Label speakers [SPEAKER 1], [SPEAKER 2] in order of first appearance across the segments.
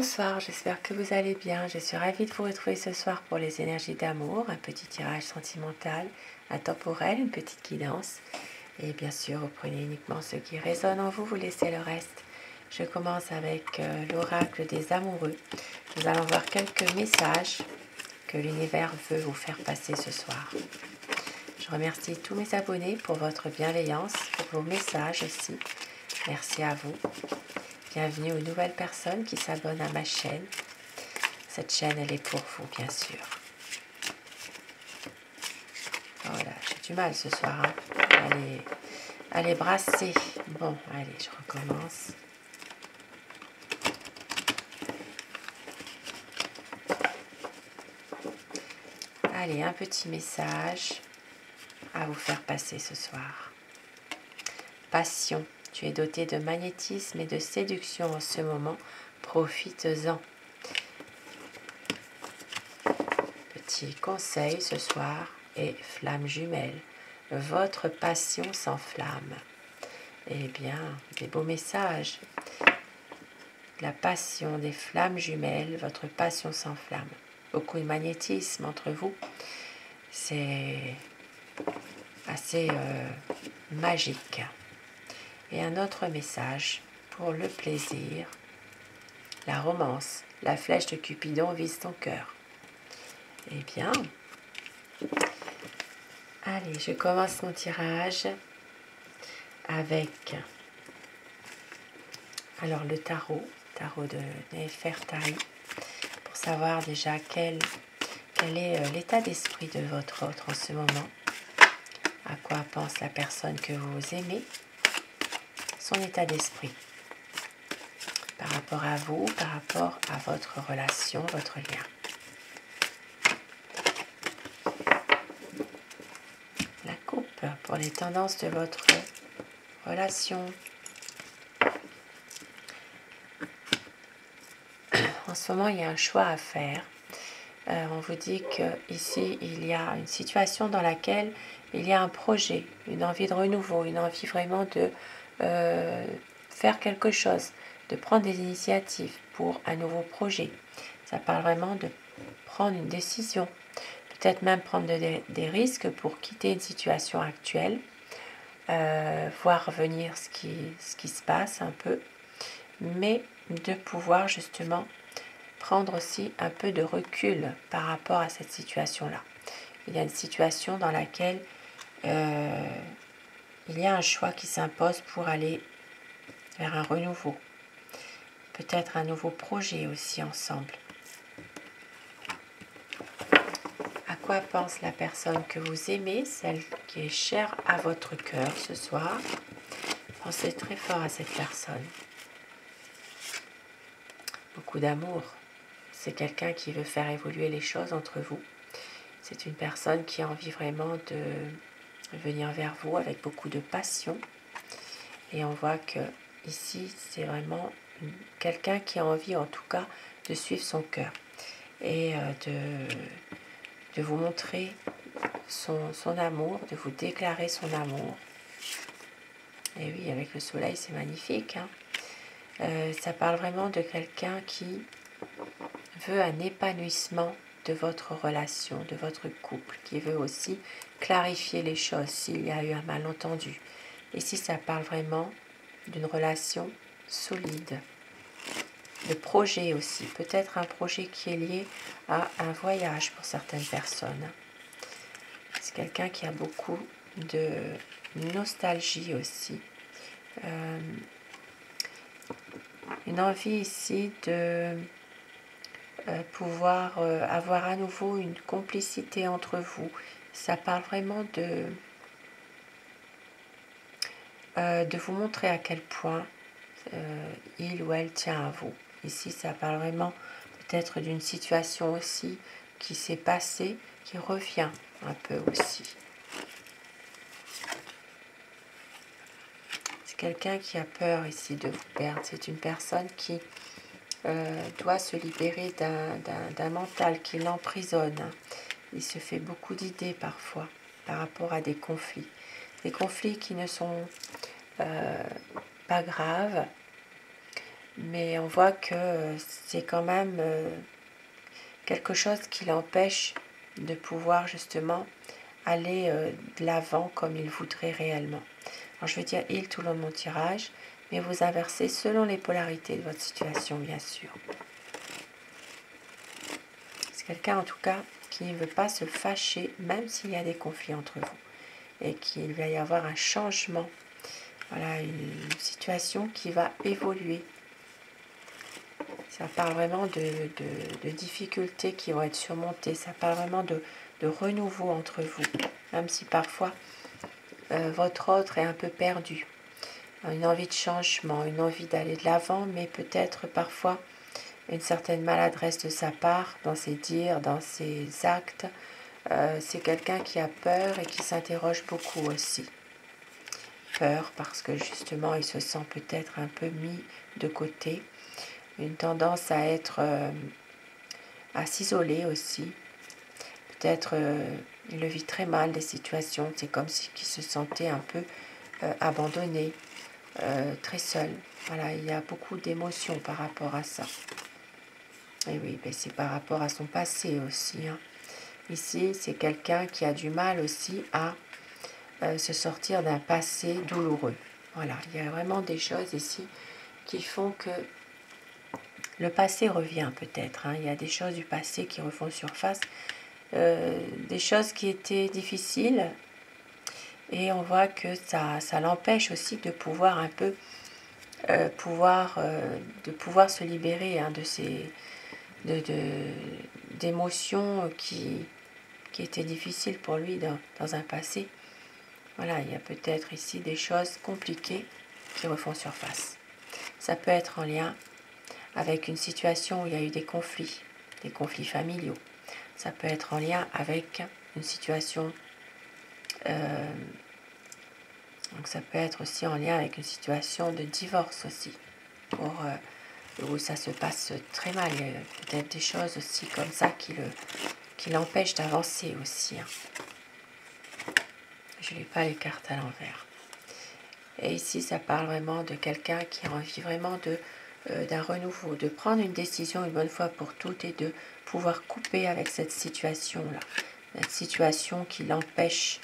[SPEAKER 1] Bonsoir, j'espère que vous allez bien. Je suis ravie de vous retrouver ce soir pour les énergies d'amour, un petit tirage sentimental, intemporel, une petite guidance. Et bien sûr, vous prenez uniquement ce qui résonne en vous, vous laissez le reste. Je commence avec l'oracle des amoureux. Nous allons voir quelques messages que l'univers veut vous faire passer ce soir. Je remercie tous mes abonnés pour votre bienveillance, pour vos messages aussi. Merci à vous. Bienvenue aux nouvelles personnes qui s'abonnent à ma chaîne. Cette chaîne, elle est pour vous, bien sûr. Voilà, j'ai du mal ce soir. Hein. Allez, brasser. Bon, allez, je recommence. Allez, un petit message à vous faire passer ce soir. Passion. Tu es doté de magnétisme et de séduction en ce moment. Profites-en. Petit conseil ce soir est flamme jumelle. Votre passion s'enflamme. Eh bien, des beaux messages. La passion des flammes jumelles, votre passion s'enflamme. Beaucoup de magnétisme entre vous. C'est assez magique. Et un autre message pour le plaisir. La romance. La flèche de Cupidon vise ton cœur. Eh bien, allez, je commence mon tirage avec alors le tarot de Nefertari, pour savoir déjà quel est l'état d'esprit de votre autre en ce moment, à quoi pense la personne que vous aimez, son état d'esprit, par rapport à vous, par rapport à votre relation, votre lien. La coupe pour les tendances de votre relation. En ce moment, il y a un choix à faire. On vous dit qu'ici, il y a une situation dans laquelle il y a un projet, une envie de renouveau, une envie vraiment de faire quelque chose, de prendre des initiatives pour un nouveau projet. Ça parle vraiment de prendre une décision, peut-être même prendre des risques pour quitter une situation actuelle, voir venir ce qui se passe un peu, mais de pouvoir justement prendre aussi un peu de recul par rapport à cette situation-là. Il y a une situation dans laquelle il y a un choix qui s'impose pour aller vers un renouveau. Peut-être un nouveau projet aussi ensemble. À quoi pense la personne que vous aimez, celle qui est chère à votre cœur ce soir? Pensez très fort à cette personne. Beaucoup d'amour. C'est quelqu'un qui veut faire évoluer les choses entre vous. C'est une personne qui a envie vraiment de venir vers vous avec beaucoup de passion. Et on voit que ici, c'est vraiment quelqu'un qui a envie, en tout cas, de suivre son cœur et de vous montrer son amour, de vous déclarer son amour. Et oui, avec le soleil, c'est magnifique. Hein. Ça parle vraiment de quelqu'un qui veut un épanouissement de votre relation, de votre couple, qui veut aussi clarifier les choses s'il y a eu un malentendu. Ici, ça parle vraiment d'une relation solide, de projet aussi, peut-être un projet qui est lié à un voyage pour certaines personnes. C'est quelqu'un qui a beaucoup de nostalgie aussi. Une envie ici de pouvoir avoir à nouveau une complicité entre vous. Ça parle vraiment de vous montrer à quel point il ou elle tient à vous. Ici, ça parle vraiment peut-être d'une situation aussi qui s'est passée, qui revient un peu aussi. C'est quelqu'un qui a peur ici de vous perdre. C'est une personne qui doit se libérer d'un mental qui l'emprisonne. Il se fait beaucoup d'idées parfois par rapport à des conflits. Des conflits qui ne sont pas graves, mais on voit que c'est quand même quelque chose qui l'empêche de pouvoir justement aller de l'avant comme il voudrait réellement. Alors je vais dire il tout le long de mon tirage, mais vous inversez selon les polarités de votre situation, bien sûr. C'est quelqu'un en tout cas qui ne veut pas se fâcher, même s'il y a des conflits entre vous, et qu'il va y avoir un changement. Voilà, une situation qui va évoluer. Ça parle vraiment de difficultés qui vont être surmontées. Ça parle vraiment de renouveau entre vous, même si parfois votre autre est un peu perdu. Une envie de changement, une envie d'aller de l'avant, mais peut-être parfois une certaine maladresse de sa part dans ses dires, dans ses actes. C'est quelqu'un qui a peur et qui s'interroge beaucoup aussi. Peur parce que justement il se sent peut-être un peu mis de côté. Une tendance à être à s'isoler aussi. Peut-être il le vit très mal des situations. C'est comme si il se sentait un peu abandonné, très seul. Voilà, il y a beaucoup d'émotions par rapport à ça. Et oui, ben c'est par rapport à son passé aussi. Hein. Ici, c'est quelqu'un qui a du mal aussi à se sortir d'un passé douloureux. Voilà, il y a vraiment des choses ici qui font que le passé revient peut-être. Hein. Il y a des choses du passé qui refont surface, des choses qui étaient difficiles, et on voit que ça l'empêche aussi de pouvoir un peu de pouvoir se libérer hein, de ces d'émotions qui étaient difficiles pour lui dans un passé. Voilà, il y a peut-être ici des choses compliquées qui refont surface. Ça peut être en lien avec une situation où il y a eu des conflits familiaux. Ça peut être en lien avec une situation, donc ça peut être aussi en lien avec une situation de divorce aussi, où ça se passe très mal. Il y a peut-être des choses aussi comme ça qui l'empêchent d'avancer aussi. Hein. Je ne lis pas les cartes à l'envers. Et ici, ça parle vraiment de quelqu'un qui a envie vraiment d'un renouveau, de prendre une décision une bonne fois pour toutes et de pouvoir couper avec cette situation-là, cette situation qui l'empêche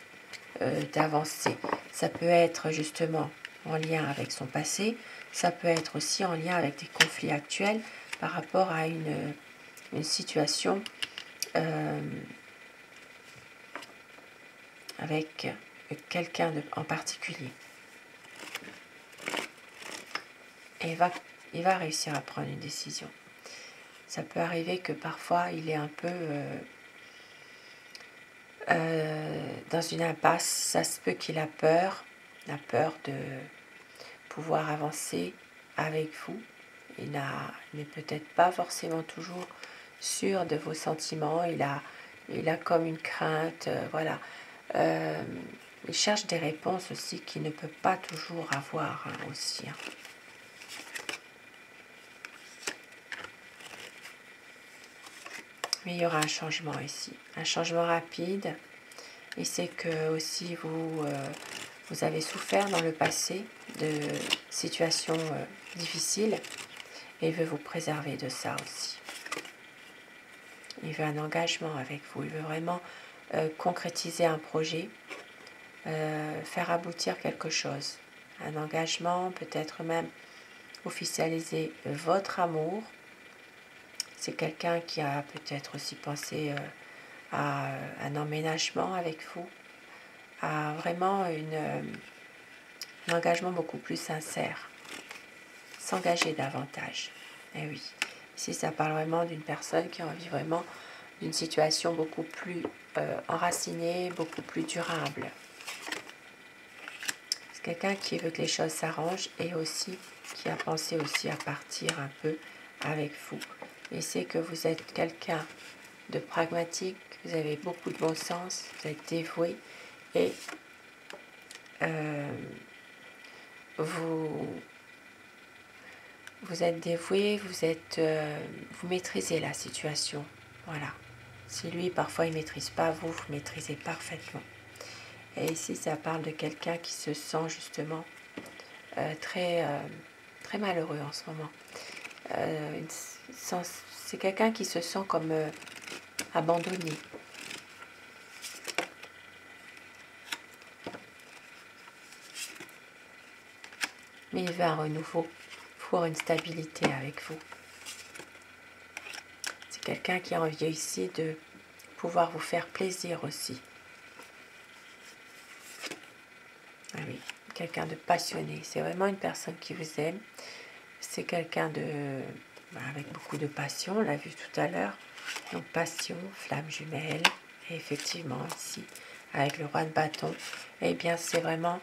[SPEAKER 1] d'avancer. Ça peut être justement en lien avec son passé, ça peut être aussi en lien avec des conflits actuels par rapport à une situation avec quelqu'un en particulier. Et il va réussir à prendre une décision. Ça peut arriver que parfois il est un peu dans une impasse. Ça se peut qu'il a peur de pouvoir avancer avec vous. Il n'est peut-être pas forcément toujours sûr de vos sentiments. Il a comme une crainte, voilà. Il cherche des réponses aussi qu'il ne peut pas toujours avoir hein, aussi. Hein. Mais il y aura un changement ici, un changement rapide. Et c'est que aussi vous avez souffert dans le passé de situations difficiles et il veut vous préserver de ça aussi. Il veut un engagement avec vous, il veut vraiment concrétiser un projet, faire aboutir quelque chose. Un engagement, peut-être même officialiser votre amour. C'est quelqu'un qui a peut-être aussi pensé à un emménagement avec vous, à vraiment un engagement beaucoup plus sincère, s'engager davantage. Et oui, ici ça parle vraiment d'une personne qui a envie vraiment d'une situation beaucoup plus enracinée, beaucoup plus durable. C'est quelqu'un qui veut que les choses s'arrangent et aussi qui a pensé aussi à partir un peu avec vous. Et c'est que vous êtes quelqu'un de pragmatique, vous avez beaucoup de bon sens, vous êtes dévoué et vous êtes dévoué, vous maîtrisez la situation. Voilà. Si lui, parfois, il ne maîtrise pas, vous maîtrisez parfaitement. Et ici, ça parle de quelqu'un qui se sent justement très malheureux en ce moment. C'est quelqu'un qui se sent comme abandonné. Mais il veut un renouveau pour une stabilité avec vous. C'est quelqu'un qui a envie ici de pouvoir vous faire plaisir aussi. Ah oui, quelqu'un de passionné. C'est vraiment une personne qui vous aime. C'est quelqu'un avec beaucoup de passion, on l'a vu tout à l'heure. Donc passion, flamme jumelle. Et effectivement, ici, avec le roi de bâton, eh bien c'est vraiment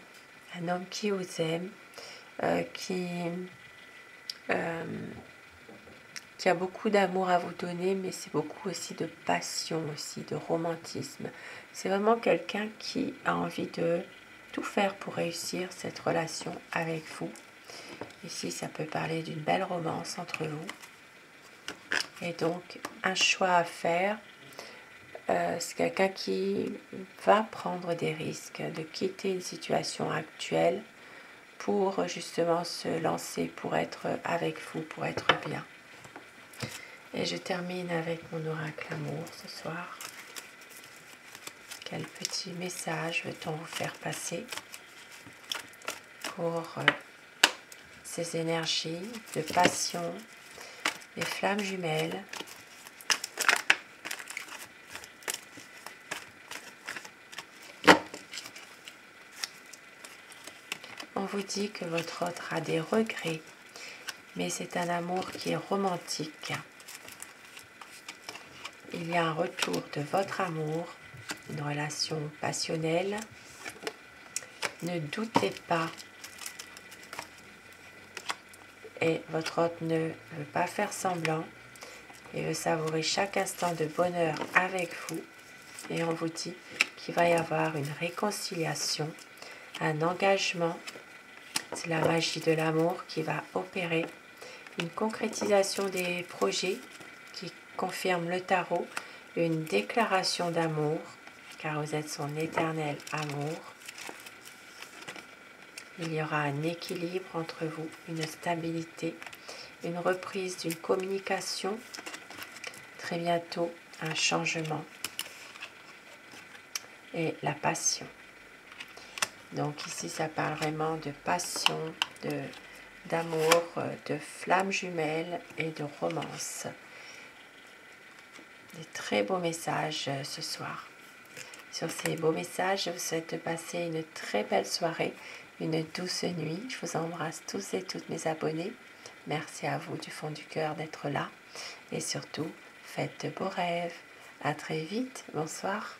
[SPEAKER 1] un homme qui vous aime, qui a beaucoup d'amour à vous donner, mais c'est beaucoup aussi de passion, aussi de romantisme. C'est vraiment quelqu'un qui a envie de tout faire pour réussir cette relation avec vous. Ici, ça peut parler d'une belle romance entre vous. Et donc, un choix à faire. C'est quelqu'un qui va prendre des risques, de quitter une situation actuelle pour justement se lancer, pour être avec vous, pour être bien. Et je termine avec mon oracle amour ce soir. Quel petit message veut-on vous faire passer pour ces énergies de passion, des flammes jumelles? On vous dit que votre autre a des regrets, mais c'est un amour qui est romantique. Il y a un retour de votre amour, une relation passionnelle. Ne doutez pas, et votre hôte ne veut pas faire semblant, il veut savourer chaque instant de bonheur avec vous. Et on vous dit qu'il va y avoir une réconciliation, un engagement. C'est la magie de l'amour qui va opérer, une concrétisation des projets qui confirme le tarot, une déclaration d'amour, car vous êtes son éternel amour. Il y aura un équilibre entre vous, une stabilité, une reprise d'une communication, très bientôt un changement et la passion. Donc ici, ça parle vraiment de passion, d'amour, de flammes jumelles et de romance. Des très beaux messages ce soir. Sur ces beaux messages, je vous souhaite de passer une très belle soirée, une douce nuit. Je vous embrasse tous et toutes mes abonnés. Merci à vous du fond du cœur d'être là. Et surtout, faites de beaux rêves. À très vite. Bonsoir.